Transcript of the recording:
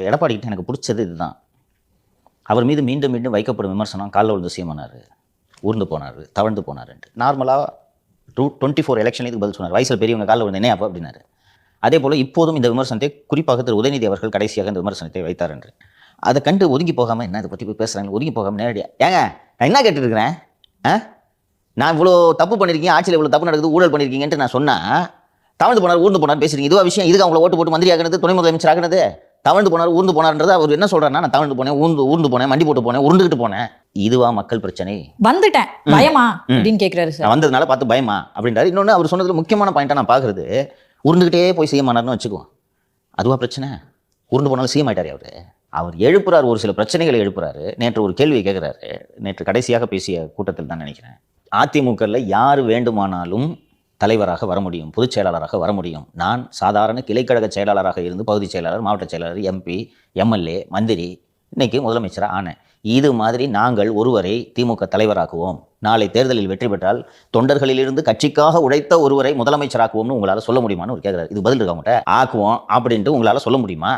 எடப்பாடிக்கிட்ட எனக்கு பிடிச்சது இதுதான். அவர் மீது மீண்டும் மீண்டும் வைக்கப்படும் விமர்சனம் காலில் விழுந்து சீமானார், ஊர்ந்து போனார், தவழ்ந்து போனார்ன்ட்டு. நார்மலாக 24 எலெக்ஷன் இதுக்கு பதில் சொன்னார். வயசில் பெரியவங்க காலில் விழுந்து என்ன அப்போ அப்படின்னாரு. அதே போல் இப்போதும் இந்த விமர்சனத்தை குறிப்பாக திரு உதயநிதி அவர்கள் கடைசியாக இந்த விமர்சனத்தை வைத்தார் என்று. அதை கண்டு ஒதுங்கி போகாமல் என்ன இதை பற்றி போய் பேசுகிறாங்க, ஒதுங்கி போகாமல் நேரடியாக ஏங்க நான் என்ன கேட்டுருக்கிறேன், நான் இவ்வளோ தப்பு பண்ணியிருக்கீங்க, ஆட்சியில் இவ்வளோ தப்பு நடக்குது, ஊழல் பண்ணியிருக்கீங்கன்ட்டு நான் சொன்னால் தவழ்ந்து போனார் ஊர்ந்து போனார் பேசுறீங்க. இதுவா விஷயம்? இதுக்கு அவங்கள ஓட்டு போட்டு மந்திரி ஆகினது, துணை முதலமைச்சர் ஆகினது, தவழ்ந்து போனார் ஊர்ந்து போனார்ன்றது அவர் என்ன சொல்கிறாருன்னா, நான் தவழ்ந்து போனேன், ஊர்ந்து போனேன், மண்டி போட்டு போனேன், உருண்டுகிட்டு போனேன். இதுவா மக்கள் பிரச்சனை? வந்துட்டேன் பயமா அப்படின்னு கேட்குறாரு சார். வந்ததுனால பார்த்து பயமா அப்படின்றாரு. இன்னொன்று அவர் சொன்னதுல முக்கியமான பாயிண்டாக நான் பார்க்குறது, உருண்டுகிட்டே போய் செய்யமானார்னு வச்சுக்குவோம், அதுவா பிரச்சனை? உருண்டு போனாலும் செய்ய மாட்டார் அவர் எழுப்புறாரு, ஒரு சில பிரச்சனைகளை எழுப்புறாரு. நேற்று ஒரு கேள்வியை கேட்குறாரு, நேற்று கடைசியாக பேசிய கூட்டத்தில் தான் நினைக்கிறேன். அதிமுகவில் யார் வேண்டுமானாலும் தலைவராக வர முடியும், பொதுச் செயலாளராக வர முடியும். நான் சாதாரண கிளைக்கழக செயலாளராக இருந்து பகுதி செயலாளர், மாவட்ட செயலாளர், எம்பி, எம்எல்ஏ, மந்திரி, இன்னைக்கு முதலமைச்சராக ஆனேன். இது மாதிரி நாங்கள் ஒருவரை திமுக தலைவராக்குவோம், நாளை தேர்தலில் வெற்றி பெற்றால் தொண்டர்களிலிருந்து கட்சிக்காக உழைத்த ஒருவரை முதலமைச்சராக்குவோம்னு உங்களால் சொல்ல முடியுமான்னு ஒரு கேட்குறாரு. இது பதில் இருக்க மாட்டேன், ஆக்குவோம் அப்படின்ட்டு உங்களால் சொல்ல முடியுமா?